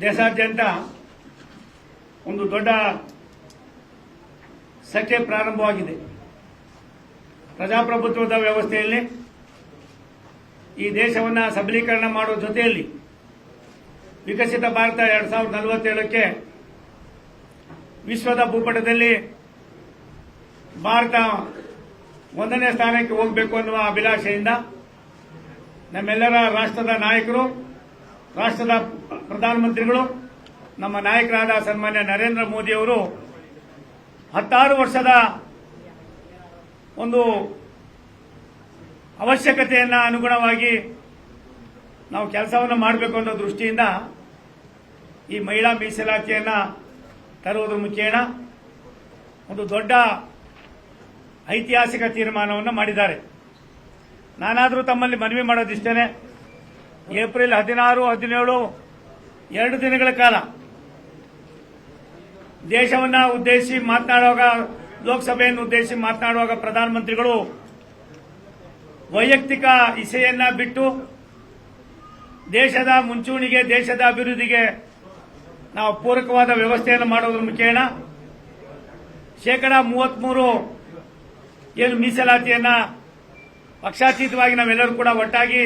ದೇಶಾದ್ಯಂತ ಒಂದು ದೊಡ್ಡ ಸಖ್ಯ ಪ್ರಾರಂಭವಾಗಿದೆ. ಪ್ರಜಾಪ್ರಭುತ್ವದ ವ್ಯವಸ್ಥೆಯಲ್ಲಿ ಈ ದೇಶವನ್ನು ಸಬಲೀಕರಣ ಮಾಡುವ ಜೊತೆಯಲ್ಲಿ ವಿಕಸಿತ ಭಾರತ 2047ಕ್ಕೆ ವಿಶ್ವದ ಭೂಪಟದಲ್ಲಿ ಭಾರತ 1ನೇ ಸ್ಥಾನಕ್ಕೆ ಹೋಗಬೇಕು ಅನ್ನುವ ಅಭಿಲಾಷೆಯಿಂದ ನಮ್ಮೆಲ್ಲರ ರಾಷ್ಟ್ರದ ನಾಯಕರು, ರಾಷ್ಟ್ರದ ಪ್ರಧಾನಮಂತ್ರಿಗಳು, ನಮ್ಮ ನಾಯಕರಾದ ಸನ್ಮಾನ್ಯ ನರೇಂದ್ರ ಮೋದಿಯವರು 16 ವರ್ಷದ ಒಂದು ಅವಶ್ಯಕತೆಯನ್ನು ಅನುಗುಣವಾಗಿ ನಾವು ಕೆಲಸವನ್ನು ಮಾಡಬೇಕು ಅನ್ನೋ ದೃಷ್ಟಿಯಿಂದ ಈ ಮಹಿಳಾ ಮೀಸಲಾತಿಯನ್ನು ತರುವುದರ ಮುಖೇನ ಒಂದು ದೊಡ್ಡ ಐತಿಹಾಸಿಕ ತೀರ್ಮಾನವನ್ನು ಮಾಡಿದ್ದಾರೆ. ನಾನಾದರೂ ತಮ್ಮಲ್ಲಿ ಮನವಿ ಮಾಡೋದಿಷ್ಟೇನೆ, ಏಪ್ರಿಲ್ 16, 17 2 ದಿನಗಳ ಕಾಲ ದೇಶವನ್ನು ಉದ್ದೇಶಿಸಿ ಮಾತನಾಡುವಾಗ, ಲೋಕಸಭೆಯನ್ನು ಉದ್ದೇಶಿಸಿ ಮಾತನಾಡುವಾಗ ಪ್ರಧಾನಮಂತ್ರಿಗಳು ವೈಯಕ್ತಿಕ ಇಸೆಯನ್ನ ಬಿಟ್ಟು ದೇಶದ ಮುಂಚೂಣಿಗೆ, ದೇಶದ ಅಭಿವೃದ್ಧಿಗೆ ನಾವು ಪೂರಕವಾದ ವ್ಯವಸ್ಥೆಯನ್ನು ಮಾಡೋದ್ರ ಮುಖೇನ 33% ಏನು ಮೀಸಲಾತಿಯನ್ನ ಪಕ್ಷಾತೀತವಾಗಿ ನಾವೆಲ್ಲರೂ ಕೂಡ ಒಟ್ಟಾಗಿ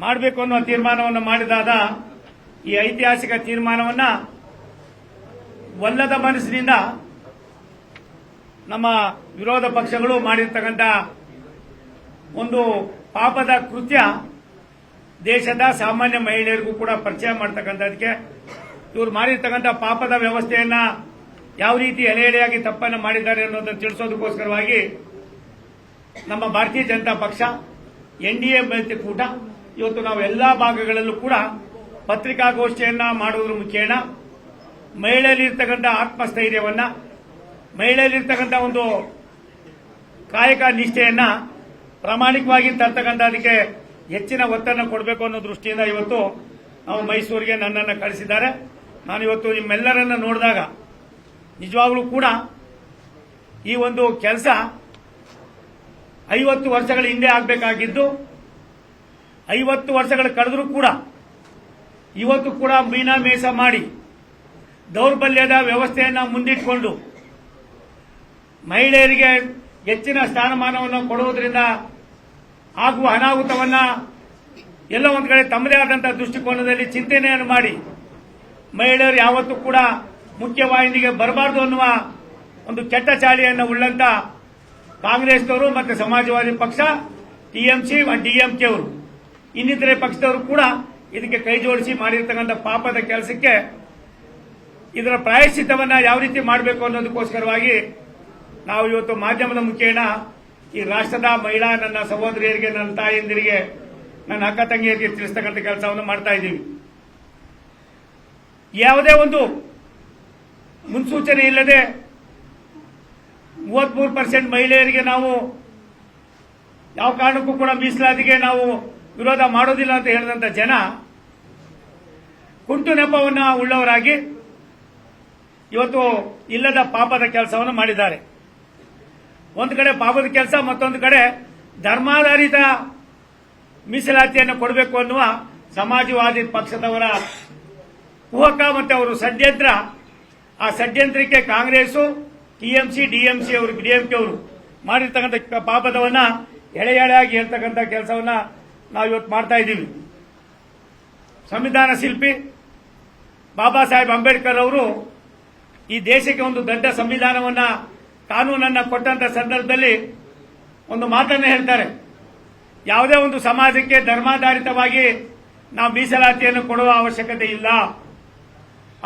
ಮಾಡಬೇಕು ಅನ್ನೋ ತೀರ್ಮಾನವನ್ನು ಮಾಡಿದಾಗ ಈ ಐತಿಹಾಸಿಕ ತೀರ್ಮಾನವನ್ನು ಒಲ್ಲದ ಮನಸ್ಸಿನಿಂದ ನಮ್ಮ ವಿರೋಧ ಪಕ್ಷಗಳು ಮಾಡಿರ್ತಕ್ಕಂಥ ಒಂದು ಪಾಪದ ಕೃತ್ಯ ದೇಶದ ಸಾಮಾನ್ಯ ಮಹಿಳೆಯರಿಗೂ ಕೂಡ ಪರಿಚಯ ಮಾಡತಕ್ಕಂಥದಕ್ಕೆ, ಇವರು ಮಾಡಿರ್ತಕ್ಕಂಥ ಪಾಪದ ವ್ಯವಸ್ಥೆಯನ್ನ ಯಾವ ರೀತಿ ಎಳೆ ಎಳೆಯಾಗಿ ತಪ್ಪನ್ನು ಮಾಡಿದ್ದಾರೆ ಅನ್ನೋದನ್ನು ತಿಳಿಸೋದಕ್ಕೋಸ್ಕರವಾಗಿ ನಮ್ಮ ಭಾರತೀಯ ಜನತಾ ಪಕ್ಷ ಎನ್ಡಿಎ ಮೈತ್ರಿಕೂಟ ಇವತ್ತು ನಾವು ಎಲ್ಲಾ ಭಾಗಗಳಲ್ಲೂ ಕೂಡ ಪತ್ರಿಕಾಗೋಷ್ಠಿಯನ್ನ ಮಾಡುವುದರ ಮುಖೇನ ಮಹಿಳೆಯಲ್ಲಿರ್ತಕ್ಕಂಥ ಆತ್ಮಸ್ಥೈರ್ಯವನ್ನ, ಮಹಿಳೆಯಲ್ಲಿರ್ತಕ್ಕಂಥ ಒಂದು ಕಾಯಕ ನಿಷ್ಠೆಯನ್ನ ಪ್ರಾಮಾಣಿಕವಾಗಿ ತರ್ತಕ್ಕಂಥದಕ್ಕೆ ಹೆಚ್ಚಿನ ಒತ್ತನ್ನು ಕೊಡಬೇಕು ಅನ್ನೋ ದೃಷ್ಟಿಯಿಂದ ಇವತ್ತು ನಾವು ಮೈಸೂರಿಗೆ ನನ್ನನ್ನು ಕಳಿಸಿದ್ದಾರೆ. ನಾನಿವತ್ತು ನಿಮ್ಮೆಲ್ಲರನ್ನ ನೋಡಿದಾಗ ನಿಜವಾಗ್ಲೂ ಕೂಡ ಈ ಒಂದು ಕೆಲಸ 50 ವರ್ಷಗಳ ಹಿಂದೆ ಆಗಬೇಕಾಗಿದ್ದು 50 ವರ್ಷಗಳು ಕಳೆದರೂ ಕೂಡ ಇವತ್ತು ಕೂಡ ಮೀನಾಮೇಷ ಮಾಡಿ ದೌರ್ಬಲ್ಯದ ವ್ಯವಸ್ಥೆಯನ್ನು ಮುಂದಿಟ್ಟುಕೊಂಡು ಮಹಿಳೆಯರಿಗೆ ಹೆಚ್ಚಿನ ಸ್ಥಾನಮಾನವನ್ನು ಕೊಡುವುದರಿಂದ ಆಗುವ ಅನಾಹುತವನ್ನ ಎಲ್ಲ ಒಂದು ಕಡೆ ತಮ್ಮದೇ ಆದಂತಹ ದೃಷ್ಟಿಕೋನದಲ್ಲಿ ಚಿಂತನೆಯನ್ನು ಮಾಡಿ ಮಹಿಳೆಯರು ಯಾವತ್ತೂ ಕೂಡ ಮುಖ್ಯವಾಹಿನಿಗೆ ಬರಬಾರದು ಅನ್ನುವ ಒಂದು ಕೆಟ್ಟ ಚಾಳಿಯನ್ನು ಉಳ್ಳಂತ ಕಾಂಗ್ರೆಸ್ನವರು ಮತ್ತು ಸಮಾಜವಾದಿ ಪಕ್ಷ, ಟಿಎಂಸಿ, ಡಿಎಂಕೆ ಅವರು, ಇನ್ನಿತರೆ ಪಕ್ಷದವರು ಕೂಡ ಇದಕ್ಕೆ ಕೈ ಜೋಡಿಸಿ ಮಾಡಿರ್ತಕ್ಕಂಥ ಪಾಪದ ಕೆಲಸಕ್ಕೆ ಇದರ ಪ್ರಾಯಶ್ಚಿತ್ತವನ್ನ ಯಾವ ರೀತಿ ಮಾಡಬೇಕು ಅನ್ನೋದಕ್ಕೋಸ್ಕರವಾಗಿ ನಾವು ಇವತ್ತು ಮಾಧ್ಯಮದ ಮುಖೇನ ಈ ರಾಷ್ಟ್ರದ ಮಹಿಳಾ ನನ್ನ ಸಹೋದರಿಯರಿಗೆ, ನನ್ನ ತಾಯಂದಿರಿಗೆ, ನನ್ನ ಅಕ್ಕ ತಂಗಿಯರಿಗೆ ತಿಳಿಸ್ತಕ್ಕಂಥ ಕೆಲಸವನ್ನು ಮಾಡ್ತಾ ಇದ್ದೀವಿ. ಯಾವುದೇ ಒಂದು ಮುನ್ಸೂಚನೆ ಇಲ್ಲದೆ 33% ಮಹಿಳೆಯರಿಗೆ ನಾವು ಯಾವ ಕಾರಣಕ್ಕೂ ಕೂಡ ಮೀಸಲಾತಿಗೆ ನಾವು ವಿರೋಧ ಮಾಡೋದಿಲ್ಲ ಅಂತ ಹೇಳಿದಂತ ಜನ ಕುಂಟು ನೆಪವನ್ನ ಉಳ್ಳವರಾಗಿ ಇವತ್ತು ಇಲ್ಲದ ಪಾಪದ ಕೆಲಸವನ್ನು ಮಾಡಿದ್ದಾರೆ. ಒಂದು ಕಡೆ ಪಾಪದ ಕೆಲಸ, ಮತ್ತೊಂದು ಕಡೆ ಧರ್ಮಾಧಾರಿತ ಮೀಸಲಾತಿಯನ್ನು ಕೊಡಬೇಕು ಅನ್ನುವ ಸಮಾಜವಾದಿ ಪಕ್ಷದವರ ಕುಹಕ ಮತ್ತು ಅವರು ಷಡ್ಯಂತ್ರ. ಆ ಷಡ್ಯಂತ್ರಕ್ಕೆ ಕಾಂಗ್ರೆಸ್, ಟಿಎಂಸಿ, ಡಿಎಂಕೆ ಅವರು ಮಾಡಿರ್ತಕ್ಕಂಥ ಪಾಪದವನ್ನ ಎಳೆ ಎಳೆಯಾಗಿ ಹೇಳ್ತಕ್ಕಂಥ ಕೆಲಸವನ್ನ ನಾವು ಇವತ್ತು ಮಾಡ್ತಾ ಇದ್ದೀವಿ. ಸಂವಿಧಾನ ಶಿಲ್ಪಿ ಬಾಬಾ ಸಾಹೇಬ್ ಅಂಬೇಡ್ಕರ್ ಅವರು ಈ ದೇಶಕ್ಕೆ ಒಂದು ದೊಡ್ಡ ಸಂವಿಧಾನವನ್ನ, ಕಾನೂನನ್ನ ಕೊಟ್ಟಂತ ಸಂದರ್ಭದಲ್ಲಿ ಒಂದು ಮಾತನ್ನ ಹೇಳ್ತಾರೆ, ಯಾವುದೇ ಒಂದು ಸಮಾಜಕ್ಕೆ ಧರ್ಮಾಧಾರಿತವಾಗಿ ನಾವು ಮೀಸಲಾತಿಯನ್ನು ಕೊಡುವ ಅವಶ್ಯಕತೆ ಇಲ್ಲ.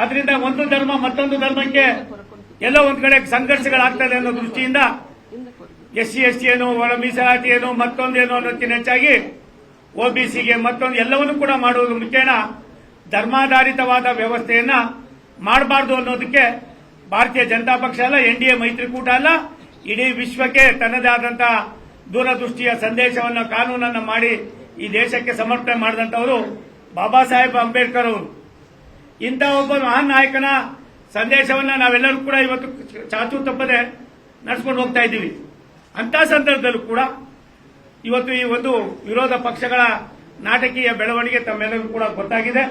ಅದರಿಂದ ಒಂದು ಧರ್ಮ ಮತ್ತೊಂದು ಧರ್ಮಕ್ಕೆ ಎಲ್ಲ ಒಂದು ಕಡೆ ಸಂಘರ್ಷಗಳಾಗ್ತದೆ ಅನ್ನೋ ದೃಷ್ಟಿಯಿಂದ SC ST ಏನು, ಒಳ ಮೀಸಲಾತಿ ಏನು, ಮತ್ತೊಂದೇನು ಅನ್ನೋದಕ್ಕಿಂತ ಹೆಚ್ಚಾಗಿ OBCಗೆ ಮತ್ತೊಂದು ಎಲ್ಲವನ್ನೂ ಕೂಡ ಮಾಡುವುದರ ಮುಖೇನ ಧರ್ಮಾಧಾರಿತವಾದ ವ್ಯವಸ್ಥೆಯನ್ನ ಮಾಡಬಾರದು ಅನ್ನೋದಕ್ಕೆ ಭಾರತೀಯ ಜನತಾ ಪಕ್ಷ ಅಲ್ಲ, NDA ಮೈತ್ರಿಕೂಟ ಅಲ್ಲ, ಇಡೀ ವಿಶ್ವಕ್ಕೆ ತನ್ನದೇ ಆದಂತಹ ದೂರದೃಷ್ಟಿಯ ಸಂದೇಶವನ್ನು, ಕಾನೂನನ್ನು ಮಾಡಿ ಈ ದೇಶಕ್ಕೆ ಸಮರ್ಪಣೆ ಮಾಡಿದಂತವರು ಬಾಬಾ ಸಾಹೇಬ್ ಅಂಬೇಡ್ಕರ್ ಅವರು. ಇಂಥ ಒಬ್ಬ ಮಹಾನ್ ನಾಯಕನ ಸಂದೇಶವನ್ನ ನಾವೆಲ್ಲರೂ ಕೂಡ ಇವತ್ತು ಚಾಚು ತಪ್ಪದೆ ನಡೆಸಿಕೊಂಡು ಹೋಗ್ತಾ ಇದ್ದೀವಿ. ಅಂತ ಸಂದರ್ಭದಲ್ಲೂ ಕೂಡ ಇವತ್ತು ಈ ಒಂದು ವಿರೋಧ ಪಕ್ಷಗಳ ನಾಟಕೀಯ ಬೆಳವಣಿಗೆ ತಮ್ಮೆಲ್ಲರಿಗೂ ಕೂಡ ಗೊತ್ತಾಗಿದೆ.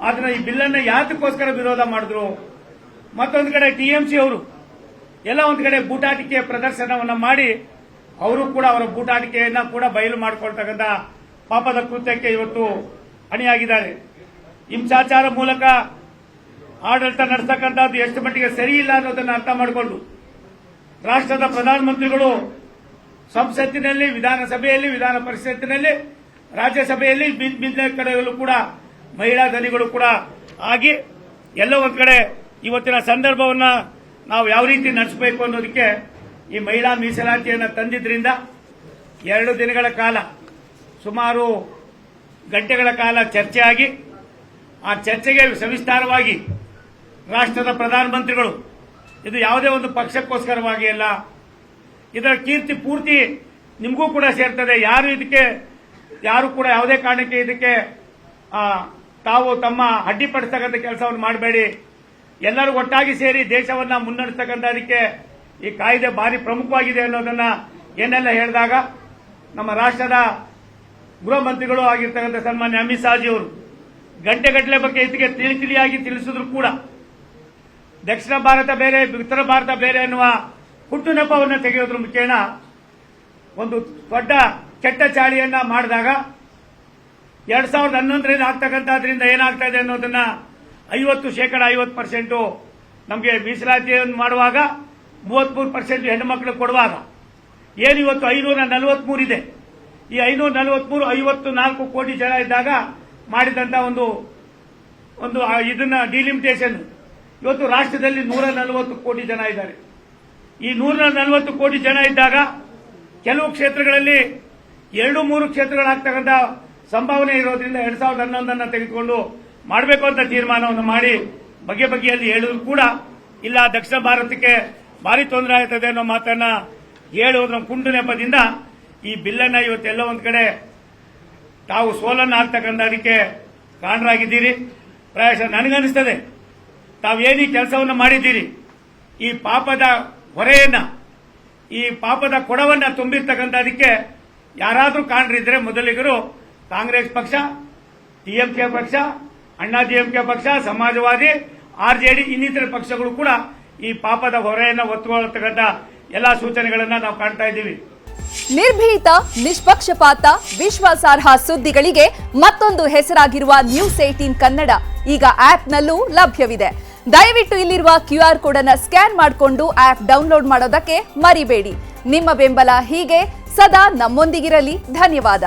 ಆದ್ರೆ ಈ ಬಿಲ್ಲನ್ನು ಯಾತಕ್ಕೋಸ್ಕರ ವಿರೋಧ ಮಾಡಿದ್ರು? ಮತ್ತೊಂದು ಕಡೆ ಟಿಎಂಸಿ ಅವರು ಎಲ್ಲ ಒಂದು ಕಡೆ ಬೂಟಾಟಿಕೆ ಪ್ರದರ್ಶನವನ್ನ ಮಾಡಿ ಅವರು ಕೂಡ ಅವರ ಬೂಟಾಟಿಕೆಯನ್ನ ಕೂಡ ಬಯಲು ಮಾಡಿಕೊಳ್ತಕ್ಕಂಥ ಪಾಪದ ಕೃತ್ಯಕ್ಕೆ ಇವತ್ತು ಅಣಿಯಾಗಿದ್ದಾರೆ. ಹಿಂಸಾಚಾರ ಮೂಲಕ ಆಡಳಿತ ನಡೆಸತಕ್ಕಂಥದ್ದು ಎಷ್ಟು ಮಟ್ಟಿಗೆ ಸರಿ ಇಲ್ಲ ಅನ್ನೋದನ್ನು ಅರ್ಥ ಮಾಡಿಕೊಂಡು ರಾಷ್ಟ್ರದ ಪ್ರಧಾನಮಂತ್ರಿಗಳು ಸಂಸತ್ತಿನಲ್ಲಿ, ವಿಧಾನಸಭೆಯಲ್ಲಿ, ವಿಧಾನ ಪರಿಷತ್ತಿನಲ್ಲಿ, ರಾಜ್ಯಸಭೆಯಲ್ಲಿ ಭಿನ್ನ ಕಡೆಗಳಲ್ಲೂ ಕೂಡ ಮಹಿಳಾ ಧ್ವನಿಗಳು ಕೂಡ ಆಗಿ ಎಲ್ಲ ಒಂದು ಕಡೆ ಇವತ್ತಿನ ಸಂದರ್ಭವನ್ನ ನಾವು ಯಾವ ರೀತಿ ನಡೆಸಬೇಕು ಅನ್ನೋದಕ್ಕೆ ಈ ಮಹಿಳಾ ಮೀಸಲಾತಿಯನ್ನು ತಂದಿದ್ರಿಂದ 2 ದಿನಗಳ ಕಾಲ ಸುಮಾರು ಗಂಟೆಗಳ ಕಾಲ ಚರ್ಚೆ ಆಗಿ ಆ ಚರ್ಚೆಗೆ ಸವಿಸ್ತಾರವಾಗಿ ರಾಷ್ಟ್ರದ ಪ್ರಧಾನಮಂತ್ರಿಗಳು ಇದು ಯಾವುದೇ ಒಂದು ಪಕ್ಷಕ್ಕೋಸ್ಕರವಾಗಿ ಅಲ್ಲ, ಇದರ ಕೀರ್ತಿ ಪೂರ್ತಿ ನಿಮಗೂ ಕೂಡ ಸೇರ್ತದೆ. ಯಾರು ಕೂಡ ಯಾವುದೇ ಕಾರಣಕ್ಕೆ ಇದಕ್ಕೆ ತಾವು ತಮ್ಮ ಅಡ್ಡಿಪಡಿಸ್ತಕ್ಕಂಥ ಕೆಲಸವನ್ನು ಮಾಡಬೇಡಿ. ಎಲ್ಲರೂ ಒಟ್ಟಾಗಿ ಸೇರಿ ದೇಶವನ್ನ ಮುನ್ನಡೆಸ್ತಕ್ಕಂಥದಕ್ಕೆ ಈ ಕಾಯ್ದೆ ಭಾರಿ ಪ್ರಮುಖವಾಗಿದೆ ಅನ್ನೋದನ್ನ ಏನೆಲ್ಲ ಹೇಳಿದಾಗ ನಮ್ಮ ರಾಷ್ಟ್ರದ ಗೃಹ ಮಂತ್ರಿಗಳು ಆಗಿರ್ತಕ್ಕಂಥ ಸನ್ಮಾನ್ಯ ಅಮಿತ್ ಶಾಜಿ ಅವರು ಗಂಟೆಗಟ್ಟಲೆ ಬಗ್ಗೆ ಇದಕ್ಕೆ ತಿಳಿಯಾಗಿ ತಿಳಿಸಿದ್ರು ಕೂಡ ದಕ್ಷಿಣ ಭಾರತ ಬೇರೆ, ಉತ್ತರ ಭಾರತ ಬೇರೆ ಅನ್ನುವ ಹುಟ್ಟು ನೆಪವನ್ನು ತೆಗೆಯೋದ್ರ ಮುಖೇನ ಒಂದು ದೊಡ್ಡ ಕೆಟ್ಟ ಚಾಳಿಯನ್ನ ಮಾಡಿದಾಗ 2011ರಿಂದ ಆಗ್ತಕ್ಕಂಥದ್ರಿಂದ ಏನಾಗ್ತಾ ಇದೆ ಅನ್ನೋದನ್ನ 50% ನಮಗೆ ಮೀಸಲಾತಿಯನ್ನು ಮಾಡುವಾಗ 33% ಹೆಣ್ಣುಮಕ್ಕಳು ಕೊಡುವಾಗ ಏನು ಇವತ್ತು 543 ಇದೆ. ಈ 543 54 ಕೋಟಿ ಜನ ಇದ್ದಾಗ ಮಾಡಿದಂತ ಒಂದು ಇದನ್ನ ಡಿಲಿಮಿಟೇಷನ್ ಇವತ್ತು ರಾಷ್ಟ್ರದಲ್ಲಿ 140 ಕೋಟಿ ಜನ ಇದ್ದಾರೆ. ಈ 140 ಕೋಟಿ ಜನ ಇದ್ದಾಗ ಕೆಲವು ಕ್ಷೇತ್ರಗಳಲ್ಲಿ 2-3 ಕ್ಷೇತ್ರಗಳಾಗ್ತಕ್ಕಂಥ ಸಂಭಾವನೆ ಇರೋದ್ರಿಂದ 2011 ತೆಗೆದುಕೊಂಡು ಮಾಡಬೇಕು ಅಂತ ತೀರ್ಮಾನವನ್ನು ಮಾಡಿ ಬಗೆಯಲ್ಲಿ ಹೇಳಿದ್ರು ಕೂಡ ಇಲ್ಲ, ದಕ್ಷಿಣ ಭಾರತಕ್ಕೆ ಭಾರಿ ತೊಂದರೆ ಆಗುತ್ತದೆ ಅನ್ನೋ ಮಾತನ್ನ ಹೇಳುವುದರ ಕುಂಟು ನೆಪದಿಂದ ಈ ಬಿಲ್ಲನ್ನ ಇವತ್ತೆಲ್ಲ ಒಂದು ಕಡೆ ತಾವು ಸೋಲನ್ನು ಆಗ್ತಕ್ಕಂಥದಕ್ಕೆ ಕಾರಣರಾಗಿದ್ದೀರಿ. ಪ್ರಾಯಶಃ ನನಗನ್ನಿಸ್ತದೆ ತಾವೇನು ಈ ಕೆಲಸವನ್ನು ಮಾಡಿದ್ದೀರಿ, ಈ ಪಾಪದ ಹೊರೆಯನ್ನ, ಈ ಪಾಪದ ಕೊಡವನ್ನ ತುಂಬಿರ್ತಕ್ಕಂಥದಕ್ಕೆ ಯಾರಾದರೂ ಕಾರಣರಿದ್ರೆ ಮೊದಲಿಗರು ಕಾಂಗ್ರೆಸ್ ಪಕ್ಷ, ಡಿಎಂಕೆ ಪಕ್ಷ, ಅಣ್ಣಾ ಡಿಎಂಕೆ ಪಕ್ಷ, ಸಮಾಜವಾದಿ, ಆರ್ಜೆಡಿ ಇನ್ನಿತರ ಪಕ್ಷಗಳು ಕೂಡ ಈ ಪಾಪದ ಹೊರೆಯನ್ನು ಹೊತ್ತುಕೊಳ್ಳತಕ್ಕಂಥ ಎಲ್ಲಾ ಸೂಚನೆಗಳನ್ನ ನಾವು ಕಾಣ್ತಾ ಇದ್ದೀವಿ. ನಿರ್ಭೀತ, ನಿಷ್ಪಕ್ಷಪಾತ, ವಿಶ್ವಾಸಾರ್ಹ ಸುದ್ದಿಗಳಿಗೆ ಮತ್ತೊಂದು ಹೆಸರಾಗಿರುವ ನ್ಯೂಸ್ 18 ಕನ್ನಡ ಈಗ ಆಪ್ನಲ್ಲೂ ಲಭ್ಯವಿದೆ. ದಯವಿಟ್ಟು ಇಲ್ಲಿರುವ QR ಕೋಡ್ ಅನ್ನು ಸ್ಕ್ಯಾನ್ ಮಾಡಿಕೊಂಡು ಆಪ್ ಡೌನ್ಲೋಡ್ ಮಾಡೋದಕ್ಕೆ ಮರಿಬೇಡಿ. ನಿಮ್ಮ ಬೆಂಬಲ ಹೀಗೆ ಸದಾ ನಮ್ಮೊಂದಿಗಿರಲಿ. ಧನ್ಯವಾದ.